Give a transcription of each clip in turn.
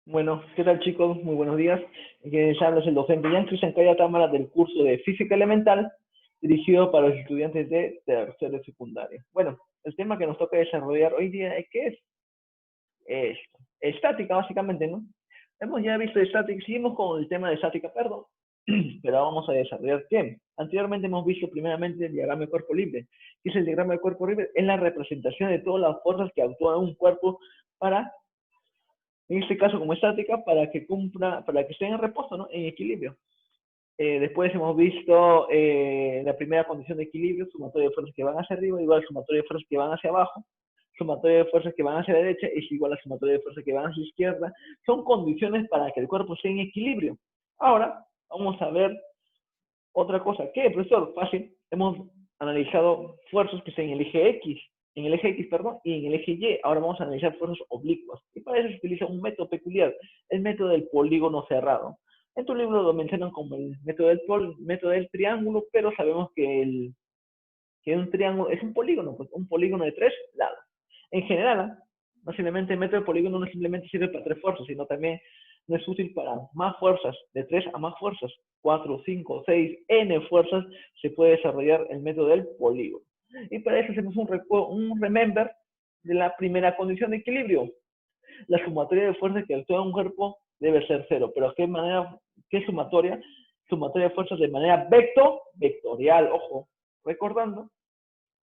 Bueno, ¿qué tal chicos? Muy buenos días. Les habla el docente Jan Cristian Caya Támara del curso de Física Elemental dirigido para los estudiantes de tercero de secundaria. Bueno, el tema que nos toca desarrollar hoy día es ¿qué es? Esto. Estática, básicamente, ¿no? Hemos ya visto estática, seguimos con el tema de estática, perdón, pero vamos a desarrollar ¿qué? Anteriormente hemos visto primeramente el diagrama de cuerpo libre. ¿Qué es el diagrama de cuerpo libre? Es la representación de todas las fuerzas que actúan en un cuerpo para en este caso como estática, para que esté en reposo, ¿no? En equilibrio. Después hemos visto la primera condición de equilibrio, sumatoria de fuerzas que van hacia arriba, igual a sumatoria de fuerzas que van hacia abajo, sumatoria de fuerzas que van hacia la derecha es igual a sumatoria de fuerzas que van hacia la izquierda. Son condiciones para que el cuerpo esté en equilibrio. Ahora, vamos a ver otra cosa. ¿Qué, profesor? Fácil. Hemos analizado fuerzas que estén en el eje X, perdón, y en el eje Y. Ahora vamos a analizar fuerzas oblicuas. Y para eso se utiliza un método peculiar, el método del polígono cerrado. En tu libro lo mencionan como el método del triángulo, pero sabemos que un triángulo es un polígono, pues un polígono de 3 lados. En general, no simplemente el método del polígono no simplemente sirve para 3 fuerzas, sino también no es útil para más fuerzas, de 3 a más fuerzas, 4, 5, 6, n fuerzas, se puede desarrollar el método del polígono. Y para eso hacemos un remember de la primera condición de equilibrio. La sumatoria de fuerzas que actúa en un cuerpo debe ser 0. ¿Pero qué sumatoria? Sumatoria de fuerzas de manera vectorial, ojo, recordando.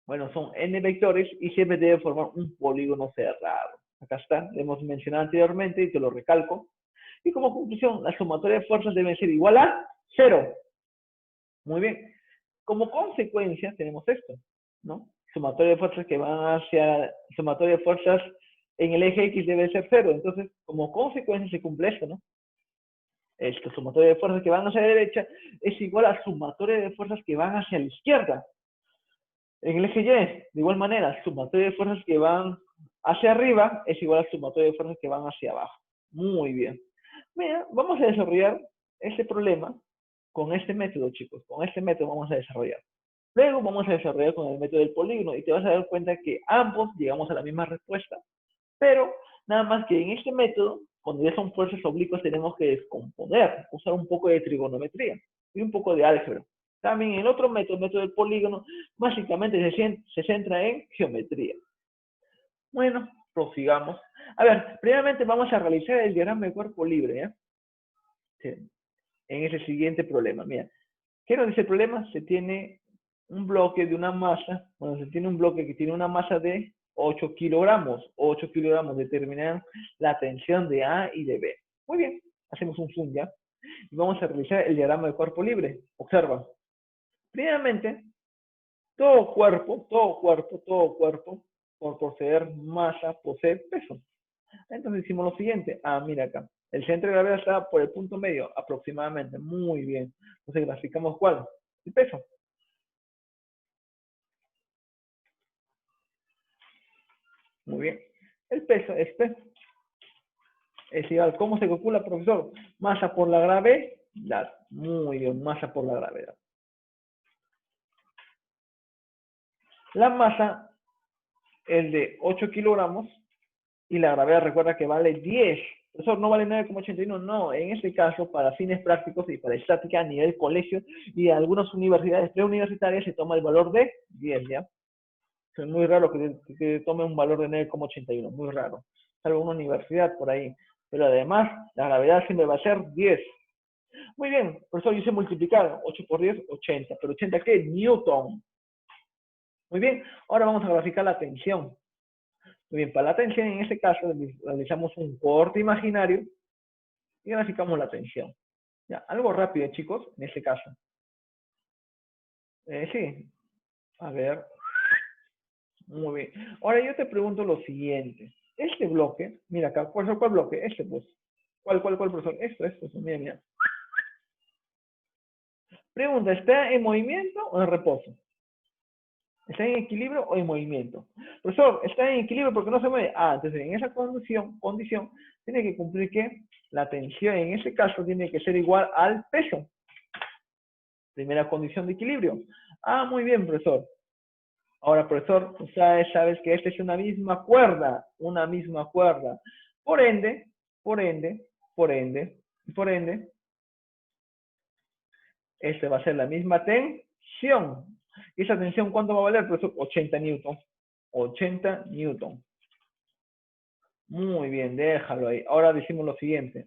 Bueno, son n vectores y siempre debe formar un polígono cerrado. Acá está, lo hemos mencionado anteriormente y te lo recalco. Y como conclusión, la sumatoria de fuerzas debe ser igual a 0. Muy bien. Como consecuencia tenemos esto, ¿no? Sumatoria de fuerzas sumatoria de fuerzas en el eje X debe ser 0. Entonces, como consecuencia se cumple esto, ¿no? Esta sumatoria de fuerzas que van hacia la derecha es igual a sumatoria de fuerzas que van hacia la izquierda. En el eje Y, de igual manera, sumatoria de fuerzas que van hacia arriba es igual a sumatoria de fuerzas que van hacia abajo. Muy bien. Mira, vamos a desarrollar este problema con este método, chicos. Con este método vamos a desarrollar. Luego vamos a desarrollar con el método del polígono y te vas a dar cuenta que ambos llegamos a la misma respuesta. Pero nada más que en este método, cuando ya son fuerzas oblicuas, tenemos que descomponer, usar un poco de trigonometría y un poco de álgebra. También en el otro método, el método del polígono, básicamente se centra en geometría. Bueno, prosigamos. A ver, primeramente vamos a realizar el diagrama de cuerpo libre, ¿eh? Sí, en ese siguiente problema. Mira, ¿qué nos dice el problema? Se tiene un bloque de una masa, bueno, se tiene un bloque que tiene una masa de 8 kilogramos. 8 kilogramos determinan la tensión de A y de B. Muy bien, hacemos un zoom ya. Y vamos a realizar el diagrama de cuerpo libre. Observa. Primeramente, todo cuerpo, por poseer masa, posee peso. Entonces hicimos lo siguiente. Ah, mira acá. El centro de gravedad está por el punto medio, aproximadamente. Muy bien. Entonces graficamos ¿cuál? El peso. Muy bien. El peso es igual. ¿Cómo se calcula, profesor? Masa por la gravedad. Muy bien, masa por la gravedad. La masa es de 8 kilogramos y la gravedad recuerda que vale 10. Profesor, no vale 9,81. No, en este caso, para fines prácticos y para estática a nivel colegio y algunas universidades preuniversitarias se toma el valor de 10, ¿ya? Es muy raro que tome un valor de 9,81, muy raro. Salvo una universidad por ahí. Pero además, la gravedad siempre va a ser 10. Muy bien, por eso yo sé multiplicar. 8 por 10, 80. ¿Pero 80 qué? Newton. Muy bien, ahora vamos a graficar la tensión. Muy bien, para la tensión en este caso realizamos un corte imaginario y graficamos la tensión. Ya, algo rápido, chicos, en este caso. Sí, a ver. Muy bien. Ahora yo te pregunto lo siguiente. Este bloque, mira acá, ¿cuál bloque? Este, pues. ¿Cuál, profesor? Esto, mira, mira. Pregunta, ¿está en movimiento o en reposo? ¿Está en equilibrio o en movimiento? Profesor, está en equilibrio porque no se mueve. Ah, entonces en esa condición tiene que cumplir que la tensión en ese caso tiene que ser igual al peso. Primera condición de equilibrio. Ah, muy bien, profesor. Ahora, profesor, sabes que esta es una misma cuerda. Por ende, Por ende, este va a ser la misma tensión. ¿Y esa tensión cuánto va a valer? Pues 80 newton. 80 newton. Muy bien, déjalo ahí. Ahora decimos lo siguiente.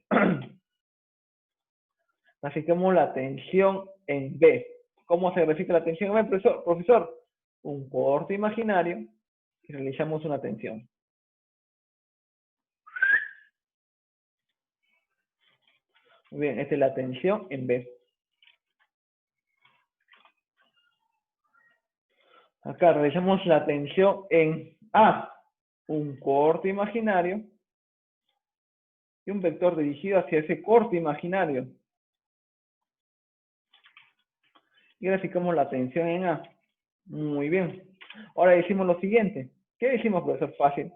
Graficamos la tensión en B. ¿Cómo se grafica la tensión en B, profesor? Un corte imaginario y realizamos una tensión. Muy bien, esta es la tensión en B. Acá realizamos la tensión en A. Un corte imaginario y un vector dirigido hacia ese corte imaginario. Y graficamos la tensión en A. Muy bien. Ahora decimos lo siguiente. ¿Qué decimos, profesor? Fácil.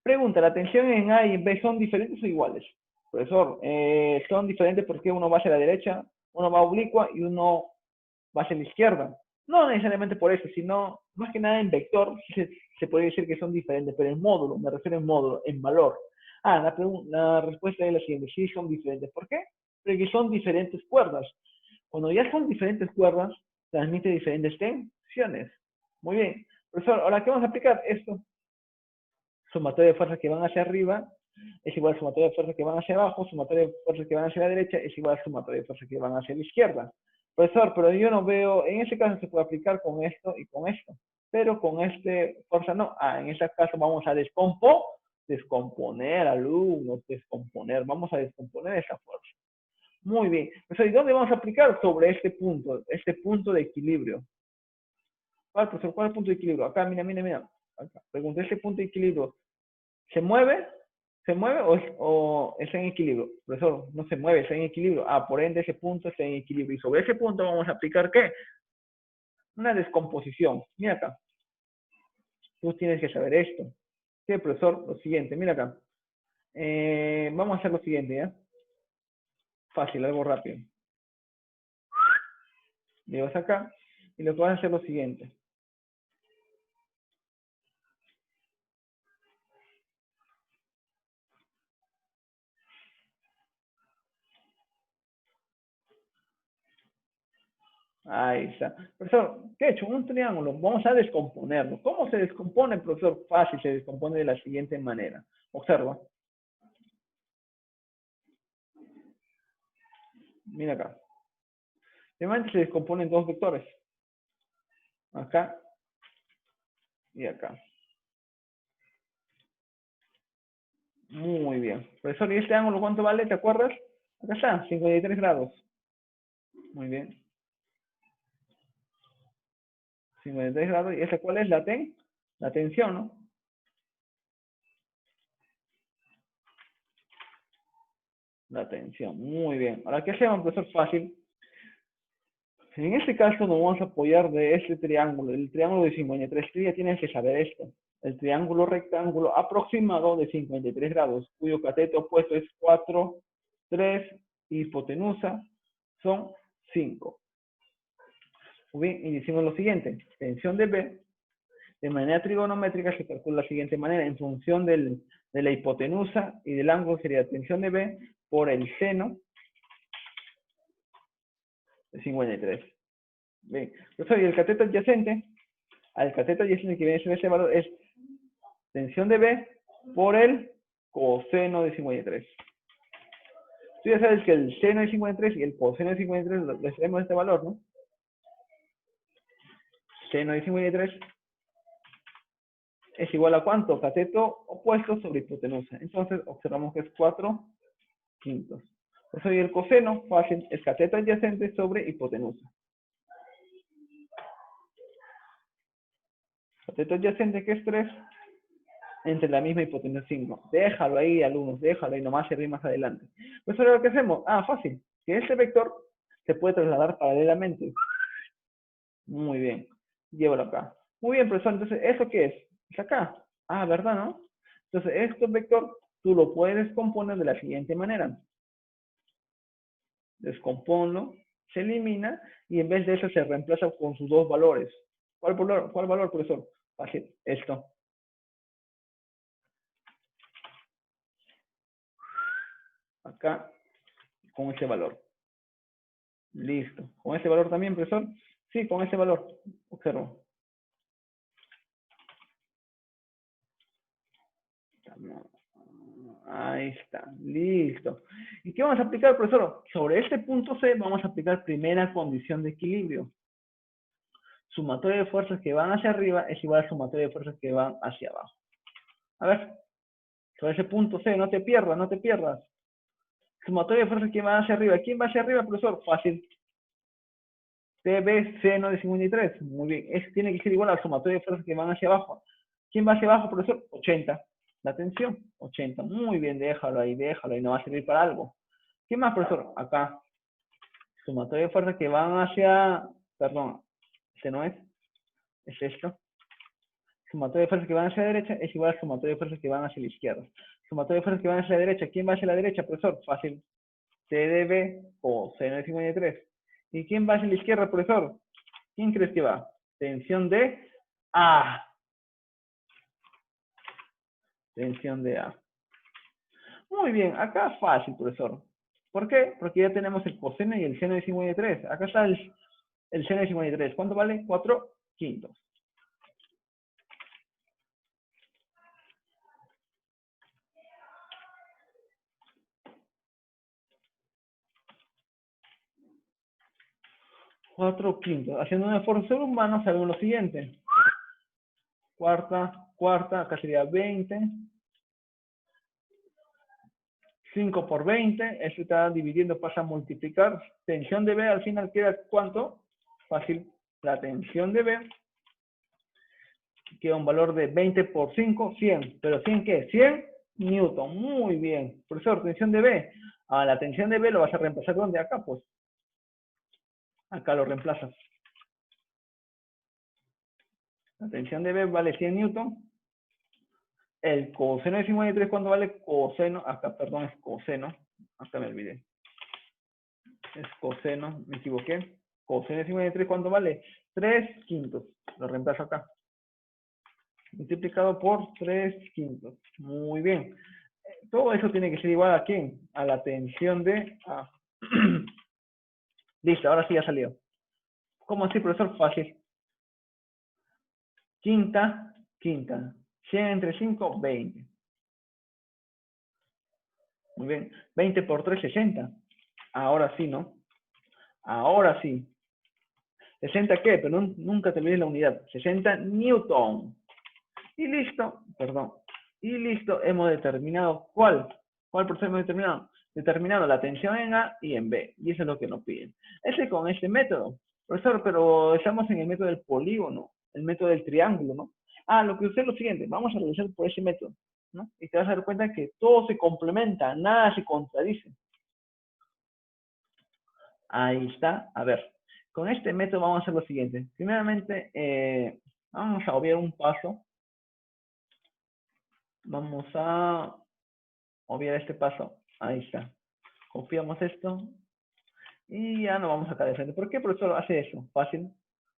Pregunta, ¿la tensión en A y en B son diferentes o iguales? Profesor, son diferentes porque uno va hacia la derecha, uno va oblicua y uno va hacia la izquierda. No necesariamente por eso, sino más que nada en vector se puede decir que son diferentes, pero en módulo, me refiero en módulo, en valor. La respuesta es la siguiente, sí son diferentes. ¿Por qué? Porque son diferentes cuerdas. Cuando ya son diferentes cuerdas, transmite diferentes tensiones. Muy bien. Profesor, ahora, ¿qué vamos a aplicar? Esto. Sumatoria de fuerzas que van hacia arriba es igual a sumatoria de fuerzas que van hacia abajo, sumatoria de fuerzas que van hacia la derecha es igual a sumatoria de fuerzas que van hacia la izquierda. Profesor, pero yo no veo, en ese caso se puede aplicar con esto y con esto, pero con este fuerza no. En ese caso vamos a descomponer, alumnos, vamos a descomponer esa fuerza. Muy bien. Profesor, ¿y dónde vamos a aplicar? Sobre este punto de equilibrio. ¿Cuál, profesor? ¿Cuál es el punto de equilibrio? Acá, mira. Acá. Pregunté, ¿ese punto de equilibrio se mueve? ¿Se mueve o está en equilibrio? Profesor, no se mueve, está en equilibrio. Por ende ese punto está en equilibrio. Y sobre ese punto vamos a aplicar, ¿qué? Una descomposición. Mira acá. Tú tienes que saber esto. ¿Qué, profesor? Lo siguiente, mira acá. Vamos a hacer lo siguiente, ¿ya? Fácil, algo rápido. Llevas acá y lo que vas a hacer lo siguiente. Ahí está. Profesor, ¿qué he hecho? Un triángulo. Vamos a descomponerlo. ¿Cómo se descompone, profesor? Fácil, se descompone de la siguiente manera. Observa. Mira acá. Primero se descompone en dos vectores. Acá y acá. Muy bien. Profesor, ¿y este ángulo cuánto vale? ¿Te acuerdas? Acá está, 53 grados. Muy bien. 53 grados. ¿Y esta cuál es? La tensión, ¿no? La tensión. Muy bien. Ahora, ¿qué hacemos, profesor? Fácil. En este caso nos vamos a apoyar de este triángulo, el triángulo de 53. Tú ya tienes que saber esto. El triángulo rectángulo aproximado de 53 grados, cuyo cateto opuesto es 4, 3, hipotenusa son 5. Muy bien, y decimos lo siguiente. Tensión de B, de manera trigonométrica, se calcula de la siguiente manera. En función de la hipotenusa y del ángulo sería tensión de B por el seno de 53. Bien, entonces, y el cateto adyacente, al cateto adyacente que viene a ser ese valor es tensión de B por el coseno de 53. Tú ya sabes que el seno de 53 y el coseno de 53 le tenemos este valor, ¿no? Seno de 53 es igual a ¿cuánto? Cateto opuesto sobre hipotenusa. Entonces, observamos que es 4 quintos. Por eso, y el coseno fácil es cateto adyacente sobre hipotenusa. Cateto adyacente, que es 3, entre la misma hipotenusa 5. Déjalo ahí, alumnos, déjalo ahí, nomás se ve más adelante. Pues ahora lo que hacemos, fácil, que este vector se puede trasladar paralelamente. Muy bien, llévalo acá. Muy bien, profesor, entonces, ¿eso qué es? Es acá. ¿Verdad, no? Entonces, este vector tú lo puedes descomponer de la siguiente manera. Descomponlo, se elimina y en vez de eso se reemplaza con sus dos valores. ¿Cuál valor, profesor? Fácil, esto. acá, con ese valor. Listo. ¿Con ese valor también, profesor? Sí, con ese valor. Observo. Ahí está. Listo. ¿Y qué vamos a aplicar, profesor? Sobre este punto C vamos a aplicar primera condición de equilibrio. Sumatoria de fuerzas que van hacia arriba es igual a sumatoria de fuerzas que van hacia abajo. A ver, sobre ese punto C, no te pierdas, no te pierdas. Sumatoria de fuerzas que van hacia arriba. ¿Quién va hacia arriba, profesor? Fácil. TB seno de 53. Muy bien. Eso tiene que ser igual a la sumatoria de fuerzas que van hacia abajo. ¿Quién va hacia abajo, profesor? 80. La tensión, 80. Muy bien, déjalo ahí, no va a servir para algo. ¿Qué más, profesor? Acá. Sumatoria de fuerzas que van hacia... Perdón, este no es. Es esto. Sumatoria de fuerzas que van hacia la derecha es igual a sumatoria de fuerzas que van hacia la izquierda. Sumatoria de fuerzas que van hacia la derecha. ¿Quién va hacia la derecha, profesor? Fácil. TDB o seno de 53. ¿Y quién va hacia la izquierda, profesor? ¿Quién crees que va? Tensión de A. Tensión de A. Muy bien, acá fácil, profesor. ¿Por qué? Porque ya tenemos el coseno y el seno de 53. Acá está el seno de 53. ¿Cuánto vale? 4/5. Haciendo un esfuerzo sobrehumano, sabemos lo siguiente. Cuarta, acá sería 20. 5 por 20, esto está dividiendo, pasa a multiplicar. Tensión de B al final queda ¿cuánto? Fácil. La tensión de B queda un valor de 20 por 5, 100. ¿Pero 100 qué? 100 newton. Muy bien. Profesor, tensión de B. A la tensión de B lo vas a reemplazar ¿dónde? Acá, pues. Acá lo reemplazas. La tensión de B vale 100 newton. El coseno de 53, ¿cuánto vale? Coseno, acá, perdón, es coseno. Acá me olvidé. Es coseno, me equivoqué. Coseno de 53, ¿cuánto vale? 3/5. Lo reemplazo acá. Multiplicado por 3/5. Muy bien. Todo eso tiene que ser igual a ¿quién? A la tensión de A. Listo, ahora sí ya salió. ¿Cómo así, profesor? Fácil. Quinta. 100 entre 5, 20. Muy bien. 20 por 3, 60. Ahora sí, ¿no? Ahora sí. ¿60 qué? Pero nunca te olvides la unidad. 60 newton. Y listo, perdón. Y listo, hemos determinado ¿cuál proceso hemos determinado? Determinado la tensión en A y en B. Y eso es lo que nos piden. Ese con este método. Profesor, pero estamos en el método del polígono, el método del triángulo, ¿no? Lo que usted es lo siguiente, vamos a realizar por ese método, ¿no? Y te vas a dar cuenta que todo se complementa, nada se contradice. Ahí está. A ver, con este método vamos a hacer lo siguiente. Primeramente, vamos a obviar un paso. Vamos a obviar este paso. Ahí está. Copiamos esto. Y ya no vamos acá de frente. ¿Por qué, profesor, hace eso? Fácil.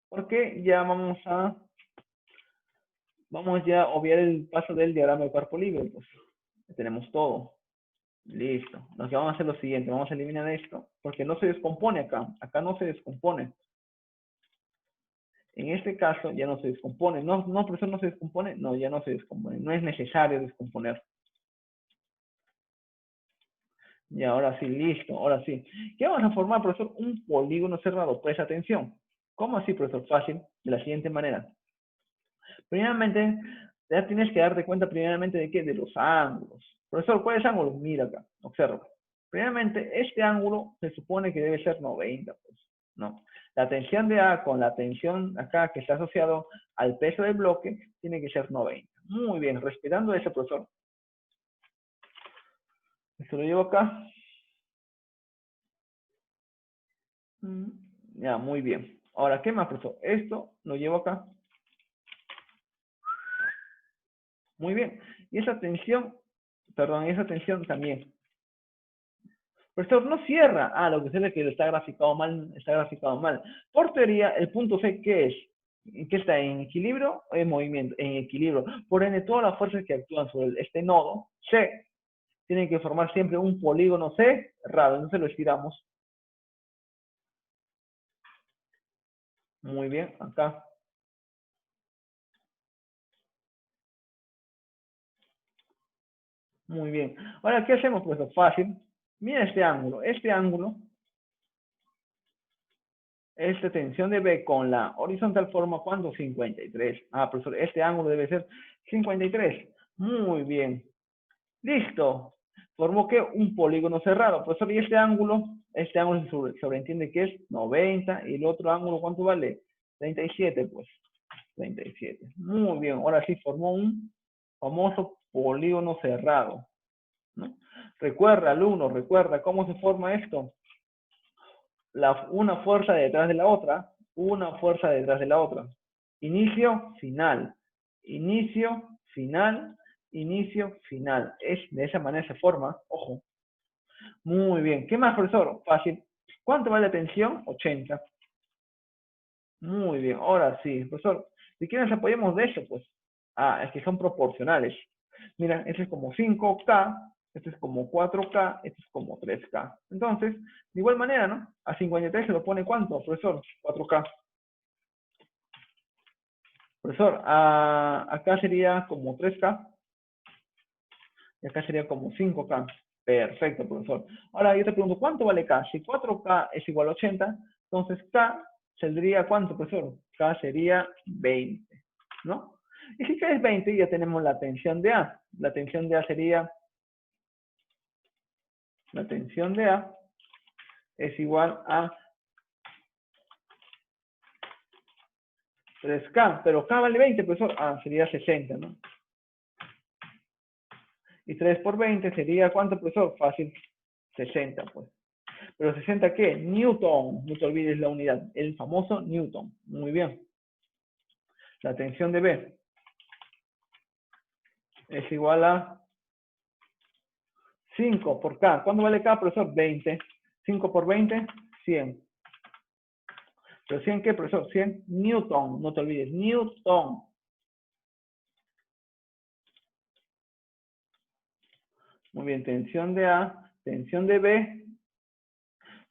Porque ya vamos ya a obviar el paso del diagrama de cuerpo libre. Pues ya tenemos todo. Listo. Lo que vamos a hacer es lo siguiente. Vamos a eliminar esto. Porque no se descompone acá. Acá no se descompone. En este caso ya no se descompone. No, profesor, no se descompone. No, ya no se descompone. No es necesario descomponer. Y ahora sí, listo, ahora sí. ¿Qué vamos a formar, profesor? Un polígono cerrado. Presta atención. ¿Cómo así, profesor? Fácil, de la siguiente manera. Primeramente, ya tienes que darte cuenta primeramente de qué, de los ángulos. Profesor, ¿cuáles ángulos? Mira acá, observa. Primeramente, este ángulo se supone que debe ser 90, pues, ¿no? La tensión de A con la tensión acá que está asociado al peso del bloque tiene que ser 90. Muy bien, respetando eso, profesor. Esto lo llevo acá. Ya, muy bien. Ahora, ¿qué más, profesor? Esto lo llevo acá. Muy bien. Y esa tensión, perdón, esa tensión también. Profesor, no cierra. Lo que sucede es que está graficado mal. Por teoría, el punto C, ¿qué es? ¿Qué está? ¿En equilibrio o en movimiento? En equilibrio. Por ende, todas las fuerzas que actúan sobre este nodo, C, tiene que formar siempre un polígono cerrado. Entonces lo estiramos. Muy bien, acá. Muy bien. Ahora, ¿qué hacemos? Pues lo fácil. Mira este ángulo. Este ángulo, esta tensión de B con la horizontal forma ¿cuánto? 53. Ah, profesor, este ángulo debe ser 53. Muy bien. Listo. Formó que un polígono cerrado. Profesor, y este ángulo se sobreentiende que es 90 y el otro ángulo, ¿cuánto vale? 37, pues. 37. Muy bien. Ahora sí formó un famoso polígono cerrado, ¿no? Recuerda, alumno, recuerda cómo se forma esto. Una fuerza detrás de la otra, una fuerza detrás de la otra. Inicio, final. Inicio, final, inicio, final. Es de esa manera se forma, ojo. Muy bien. ¿Qué más, profesor? Fácil. ¿Cuánto vale la tensión? 80. Muy bien. Ahora sí, profesor. Si quieren nos apoyemos de eso, pues. Ah, es que son proporcionales. Mira, este es como 5K, este es como 4K, este es como 3K. Entonces, de igual manera, ¿no? A 53 se lo pone ¿cuánto, profesor? 4K. Profesor, acá sería como 3K y acá sería como 5K. Perfecto, profesor. Ahora yo te pregunto, ¿cuánto vale K? Si 4K es igual a 80, entonces K saldría ¿cuánto, profesor? K sería 20, ¿no? Y si K es 20, ya tenemos la tensión de A. La tensión de A sería, la tensión de A es igual a 3K, pero K vale 20, profesor. Ah, sería 60, ¿no? Y 3 por 20 sería, ¿cuánto, profesor? Fácil, 60, pues. ¿Pero 60 qué? Newton. No te olvides la unidad. El famoso Newton. Muy bien. La tensión de B es igual a 5 por K. ¿Cuánto vale K, profesor? 20. 5 por 20, 100. ¿Pero 100 qué, profesor? 100 Newton. No te olvides, Newton. Muy bien, tensión de A, tensión de B.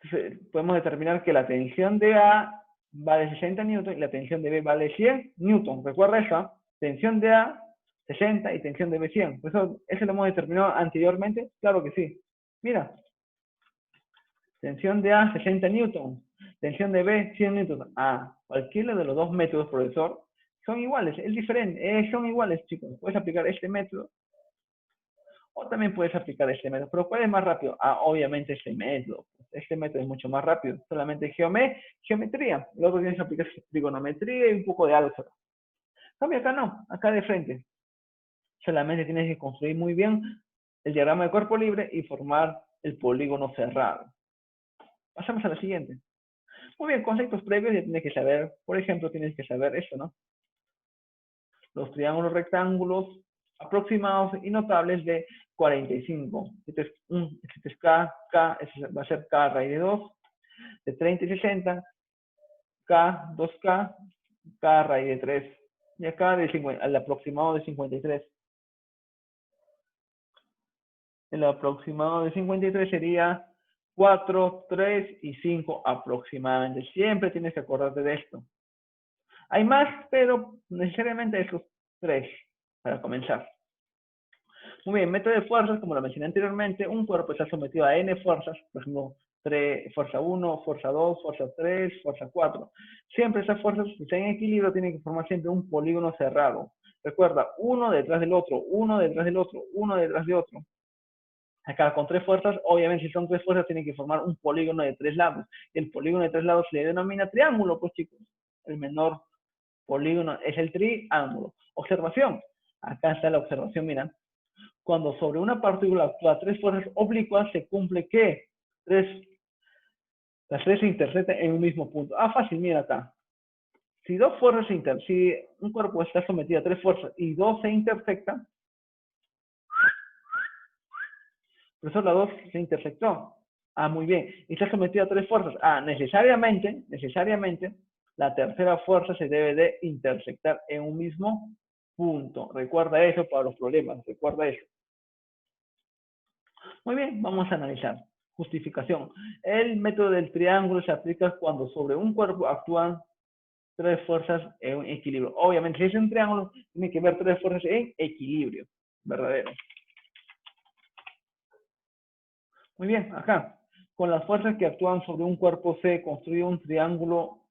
Entonces, podemos determinar que la tensión de A vale 60 newton y la tensión de B vale 100 newton. ¿Recuerda eso? Tensión de A 60 y tensión de B 100. Pues eso lo hemos determinado anteriormente. Claro que sí. Mira, tensión de A 60 newton, tensión de B 100 newton. Ah, cualquiera de los dos métodos, profesor, son iguales. Es diferente, son iguales, chicos. Puedes aplicar este método o también puedes aplicar este método. Pero ¿cuál es más rápido? Ah, obviamente este método. Este método es mucho más rápido. Solamente geometría. Luego tienes que aplicar trigonometría y un poco de álgebra. Cambio acá no, acá de frente. Solamente tienes que construir muy bien el diagrama de cuerpo libre y formar el polígono cerrado. Pasamos a la siguiente. Muy bien, conceptos previos ya tienes que saber, por ejemplo, tienes que saber esto, ¿no? Los triángulos rectángulos aproximados y notables de 45. Este es K, este va a ser K raíz de 2, de 30 y 60, K, 2K, K raíz de 3. Y acá el aproximado de 53. El aproximado de 53 sería 4, 3 y 5 aproximadamente. Siempre tienes que acordarte de esto. Hay más, pero necesariamente esos 3 para comenzar. Muy bien, método de fuerzas, como lo mencioné anteriormente, un cuerpo está sometido a n fuerzas, por ejemplo, fuerza 1, fuerza 2, fuerza 3, fuerza 4. Siempre esas fuerzas, si están en equilibrio, tienen que formar siempre un polígono cerrado. Recuerda, uno detrás del otro, uno detrás del otro, uno detrás de otro. Acá con 3 fuerzas, obviamente si son 3 fuerzas, tienen que formar un polígono de 3 lados. El polígono de 3 lados se le denomina triángulo, pues chicos. El menor polígono es el triángulo. Observación. Acá está la observación, mira. Cuando sobre una partícula actúa 3 fuerzas oblicuas, se cumple ¿qué? Las 3 se intersectan en un mismo punto. Ah, fácil, mira acá. Si si un cuerpo está sometido a 3 fuerzas y 2 se intersectan, por eso la 2 se intersectó. Ah, muy bien. Y está sometido a 3 fuerzas. Ah, necesariamente, la tercera fuerza se debe de intersectar en un mismo punto. Recuerda eso para los problemas, recuerda eso. Muy bien, vamos a analizar. Justificación. El método del triángulo se aplica cuando sobre un cuerpo actúan tres fuerzas en equilibrio. Obviamente, si es un triángulo, tiene que ver tres fuerzas en equilibrio. Verdadero. Muy bien, acá. Con las fuerzas que actúan sobre un cuerpo se construye un triángulo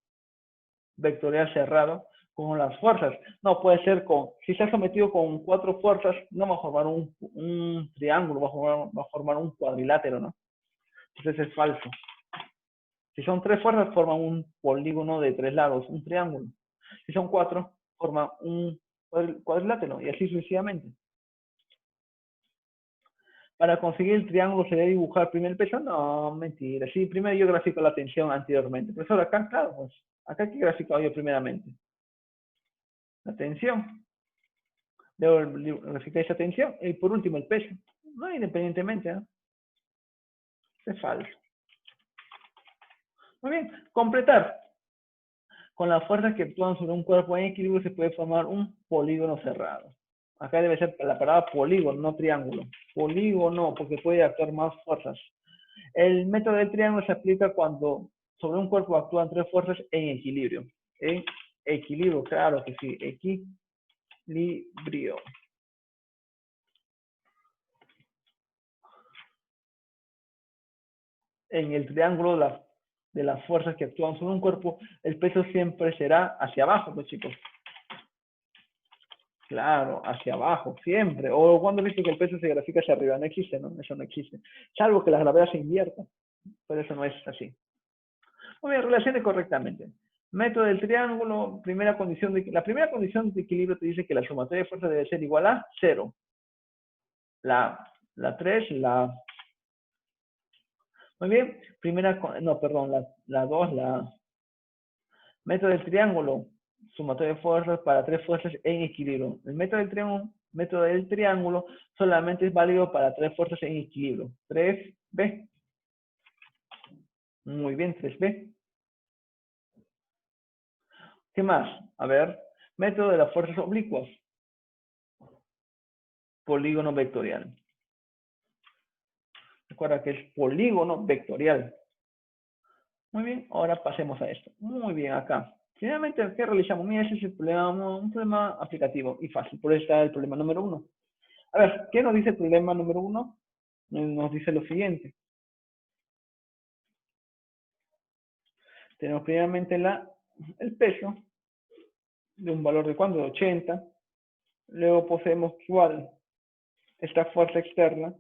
vectorial cerrado con las fuerzas. No puede ser con, si está sometido con cuatro fuerzas, no va a formar un triángulo, va a formar un cuadrilátero, ¿no? Entonces es falso. Si son tres fuerzas, forman un polígono de tres lados, un triángulo. Si son cuatro, forman un cuadrilátero y así sucesivamente. Para conseguir el triángulo se debe dibujar primero el peso. No, mentira. Sí, primero yo grafico la tensión anteriormente. Profesor, acá, claro, pues, acá que he graficado yo primeramente. La tensión. Debo graficar esa tensión. Y por último, el peso. No, independientemente, ¿no? Es falso. Muy bien. Completar. Con las fuerzas que actúan sobre un cuerpo en equilibrio se puede formar un polígono cerrado. Acá debe ser la palabra polígono, no triángulo. Polígono, porque puede actuar más fuerzas. El método del triángulo se aplica cuando sobre un cuerpo actúan tres fuerzas en equilibrio. En equilibrio, claro que sí. Equilibrio. En el triángulo de las fuerzas que actúan sobre un cuerpo, el peso siempre será hacia abajo, pues chicos. Claro, hacia abajo, siempre. O cuando dice que el peso se grafica hacia arriba, no existe, ¿no? Eso no existe. Salvo que la gravedad se invierta, pero eso no es así. Muy bien, relacione correctamente. Método del triángulo, la primera condición de equilibrio te dice que la sumatoria de fuerza debe ser igual a 0. La 3, muy bien, la 2, método del triángulo, sumatoria de fuerzas para tres fuerzas en equilibrio. El método del triángulo solamente es válido para tres fuerzas en equilibrio. 3B. Muy bien, 3B. ¿Qué más? A ver, método de las fuerzas oblicuas. Polígono vectorial. Recuerda que es polígono vectorial. Muy bien, ahora pasemos a esto. Muy bien, acá. Finalmente, ¿qué realizamos? Mira, ese es el problema, un problema aplicativo y fácil. Por eso está el problema número 1. A ver, ¿qué nos dice el problema número 1? Nos dice lo siguiente. Tenemos primeramente el peso de un valor de ¿cuánto? De 80. Luego poseemos cuál, esta fuerza externa.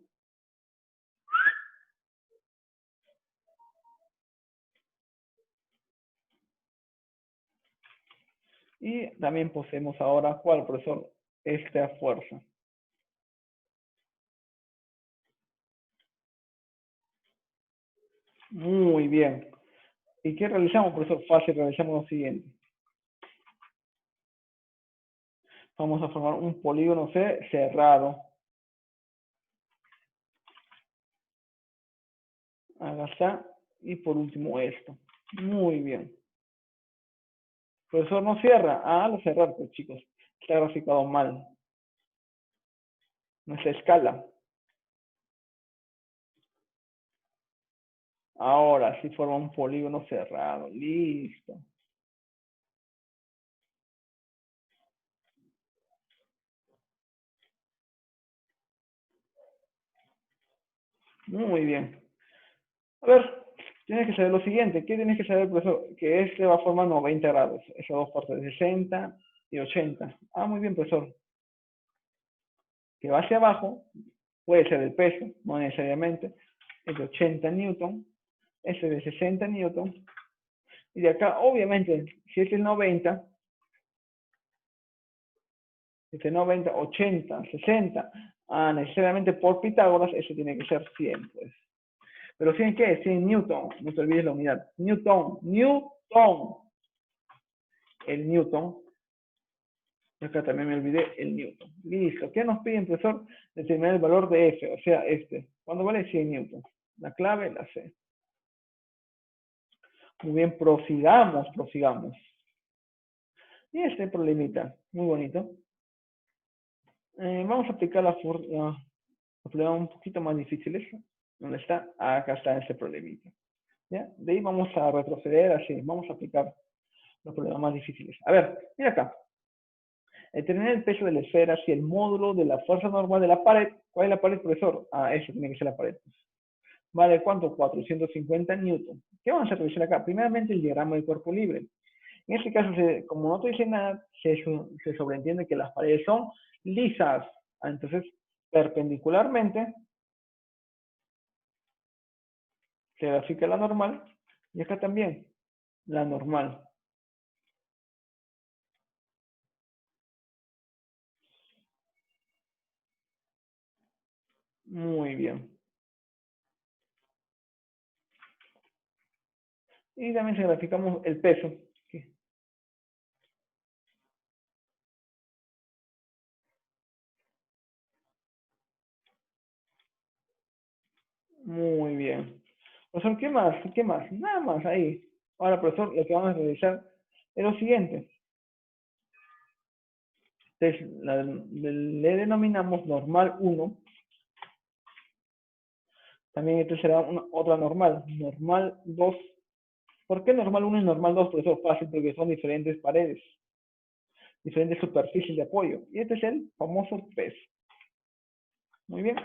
Y también poseemos ahora cuál, profesor, esta fuerza. Muy bien. ¿Y qué realizamos, profesor? Fácil, realizamos lo siguiente. Vamos a formar un polígono C cerrado. Agacha. Y por último esto. Muy bien. Profesor, no cierra. Ah, lo cerrar, pues chicos. Está graficado mal. Nuestra escala. Ahora sí forma un polígono cerrado. Listo. Muy bien. A ver, tienes que saber lo siguiente. ¿Qué tienes que saber, profesor? Que este va a formar 90 grados. Esas dos partes, 60 y 80. Ah, muy bien, profesor. Que va hacia abajo, puede ser el peso, no necesariamente. Es de 80 newton. Este es de 60 newton. Y de acá, obviamente, si es el 90, este 90, 80, 60, necesariamente por Pitágoras, eso tiene que ser 100, pues. Pero 100, ¿qué es? 100 newton. No te olvides la unidad. Newton. El newton. Y acá también me olvidé el newton. Listo. ¿Qué nos piden, profesor? Determinar el valor de F, o sea, este. ¿Cuándo vale 100 newton? La clave la C. Muy bien, prosigamos. Y este problemita, muy bonito. Vamos a aplicar la Los problemas un poquito más difíciles, ¿dónde está? Acá está ese problemita. ¿Ya? De ahí vamos a retroceder así, vamos a aplicar los problemas más difíciles. A ver, mira acá. Determinar el peso de la esfera si el módulo de la fuerza normal de la pared. ¿Cuál es la pared, profesor? Ah, eso tiene que ser la pared. ¿Vale cuánto? 450 newton. ¿Qué vamos a revisar acá? Primeramente el diagrama del cuerpo libre. En este caso, como no te dice nada, se sobreentiende que las paredes son lisas. Entonces, perpendicularmente se grafica la normal y acá también la normal. Muy bien. Y también se graficamos el peso. Muy bien. Profesor, ¿qué más? ¿Qué más? Nada más ahí. Ahora, profesor, lo que vamos a realizar es lo siguiente. Entonces, le denominamos normal 1. También esto será otra normal. Normal 2. ¿Por qué normal 1 y normal 2? Profesor, fácil, porque son diferentes paredes, diferentes superficies de apoyo. Y este es el famoso peso. Muy bien.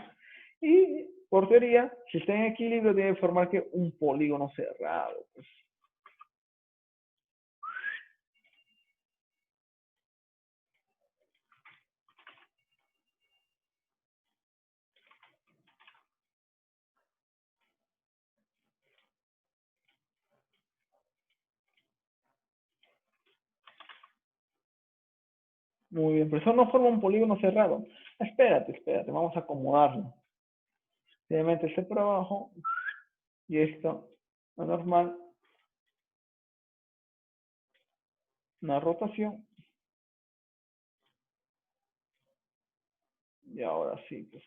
Y por teoría, si está en equilibrio, debe formar que un polígono cerrado. Pues. Muy bien, pero eso no forma un polígono cerrado. Espérate, espérate, vamos a acomodarlo. Obviamente este por abajo y esto, lo normal, una rotación. Y ahora sí, pues.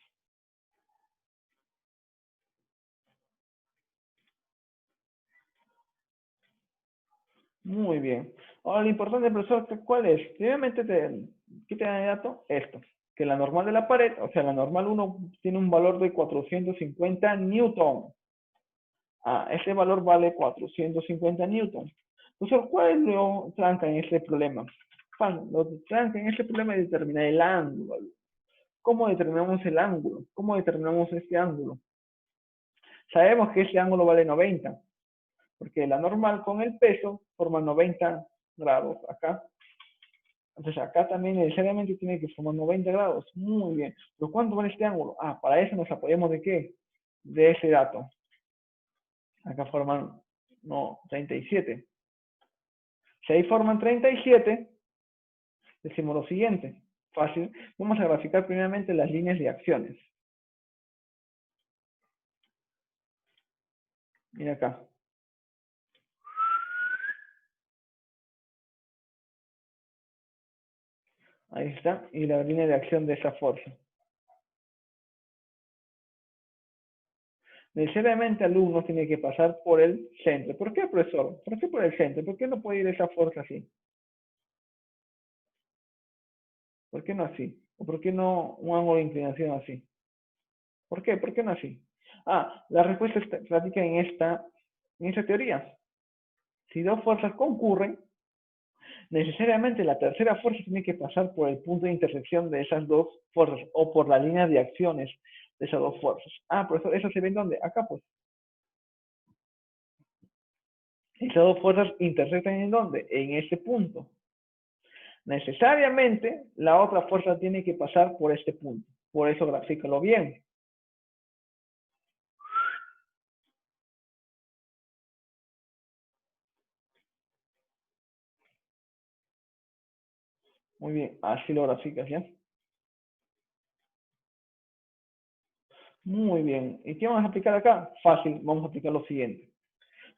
Muy bien. Ahora lo importante, profesor, ¿cuál es? Obviamente, ¿qué te da de dato? Esto, que la normal de la pared, o sea, la normal 1 tiene un valor de 450 newton. Ah, ese valor vale 450 newton. Profesor, ¿cuál es lo tranca en este problema? Lo tranca en este problema es determinar el ángulo. ¿Cómo determinamos el ángulo? ¿Cómo determinamos este ángulo? Sabemos que este ángulo vale 90, porque la normal con el peso forma 90 grados acá. Entonces acá también necesariamente tiene que formar 90 grados. Muy bien. ¿Pero cuánto vale este ángulo? Ah, para eso nos apoyamos de qué? De ese dato. Acá forman, no, 37. Si ahí forman 37, decimos lo siguiente. Fácil. Vamos a graficar primeramente las líneas de acciones. Mira acá. Ahí está. Y la línea de acción de esa fuerza. Necesariamente el alumno tiene que pasar por el centro. ¿Por qué, profesor? ¿Por qué por el centro? ¿Por qué no puede ir esa fuerza así? ¿Por qué no así? ¿O por qué no un ángulo de inclinación así? ¿Por qué? ¿Por qué no así? Ah, la respuesta radica en esta teoría. Si dos fuerzas concurren, necesariamente la tercera fuerza tiene que pasar por el punto de intersección de esas dos fuerzas o por la línea de acciones de esas dos fuerzas. Ah, profesor, ¿eso se ve en dónde? Acá, pues. Esas dos fuerzas intersectan en dónde? En ese punto. Necesariamente la otra fuerza tiene que pasar por este punto. Por eso grafícalo bien. Muy bien, así lo graficas, ¿ya? Muy bien. ¿Y qué vamos a aplicar acá? Fácil, vamos a aplicar lo siguiente.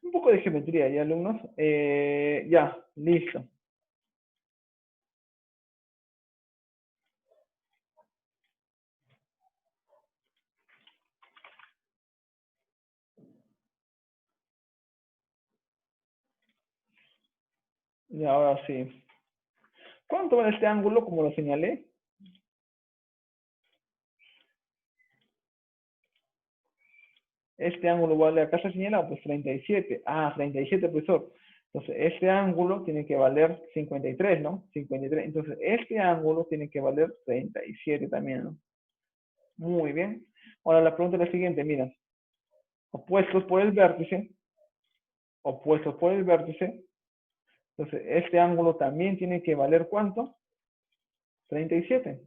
Un poco de geometría, ¿ya, alumnos? Ya, listo. Y ahora sí. ¿Cuánto vale este ángulo, como lo señalé? Este ángulo vale, acá está señalado, pues 37. Ah, 37, profesor. Entonces, este ángulo tiene que valer 53, ¿no? 53. Entonces, este ángulo tiene que valer 37 también, ¿no? Muy bien. Ahora la pregunta es la siguiente, mira. Opuestos por el vértice, opuestos por el vértice. Entonces, este ángulo también tiene que valer ¿cuánto? 37.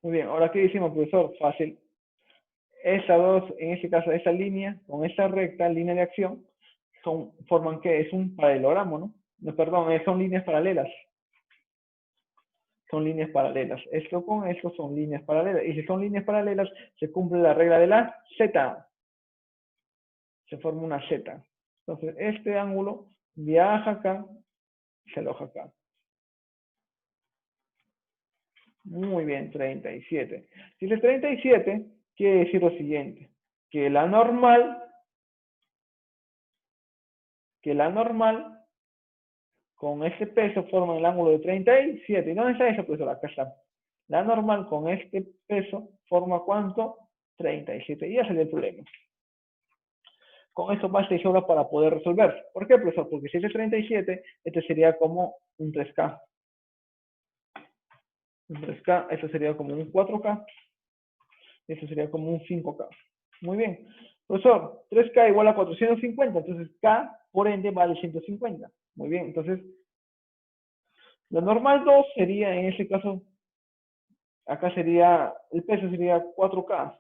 Muy bien. Ahora, ¿qué decimos, profesor? Fácil. Estas dos, en este caso, esta línea con esta recta, línea de acción, forman ¿qué? Es un paralelogramo, ¿no? No, perdón, son líneas paralelas. Son líneas paralelas. Esto con esto son líneas paralelas. Y si son líneas paralelas, se cumple la regla de la Z. Se forma una Z. Entonces, este ángulo viaja acá, se aloja acá. Muy bien, 37. Si es 37, quiere decir lo siguiente, que la normal con este peso forma el ángulo de 37. ¿Y dónde está eso, profesor? Acá está. La normal con este peso forma ¿cuánto? 37. Y ya salió el problema. Con eso basta y sobra para poder resolver. ¿Por qué, profesor? Porque si es 37, este sería como un 3K. Un 3K, eso sería como un 4K. Eso sería como un 5K. Muy bien. Profesor, 3K igual a 450. Entonces, K, por ende, vale 150. Muy bien. Entonces, lo normal 2 sería, en este caso, acá sería, el peso sería 4K.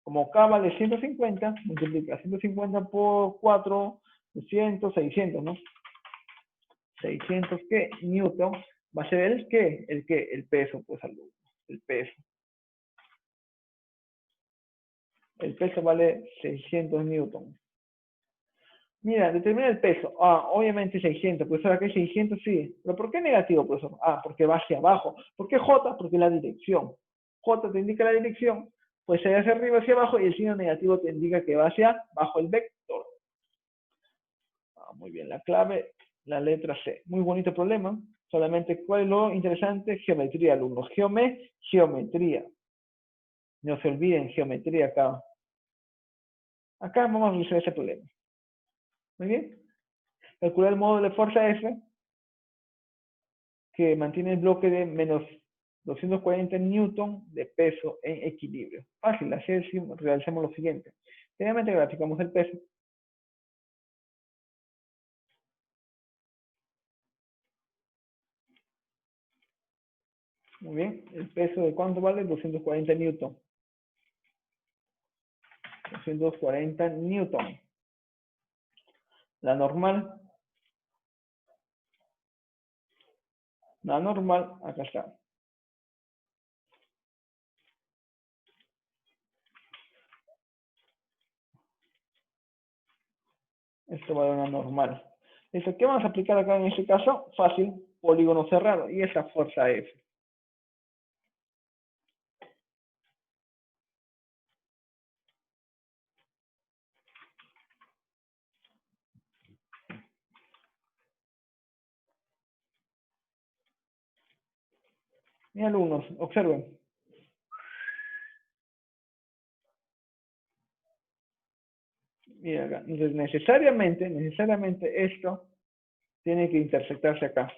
Como K vale 150, multiplica 150 por 4, 200, 600, ¿no? 600, ¿qué? Newton. Va a ser el qué, el peso, pues, alumno. El peso. El peso vale 600 newton. Mira, determina el peso. Ah, obviamente 600. Profesor, aquí 600 sí. ¿Pero por qué negativo, profesor? Ah, porque va hacia abajo. ¿Por qué J? Porque la dirección. J te indica la dirección, pues se va hacia arriba, hacia abajo, y el signo negativo te indica que va hacia abajo el vector. Ah, muy bien, la clave, la letra C. Muy bonito problema. Solamente, ¿cuál es lo interesante? Geometría, alumnos. Geometría. No se olviden, geometría acá. Acá vamos a resolver ese problema. Muy bien. Calcular el módulo de fuerza F que mantiene el bloque de menos 240 newton de peso en equilibrio. Fácil, así realizamos lo siguiente. Previamente graficamos el peso. Muy bien, el peso de cuánto vale? 240 newton. 240 newton. La normal, acá está. Esto va a dar una normal. Listo, ¿qué vamos a aplicar acá en este caso? Fácil, polígono cerrado. Y esa fuerza F. Mis alumnos, observen. Mira acá. Entonces, necesariamente esto tiene que intersectarse acá.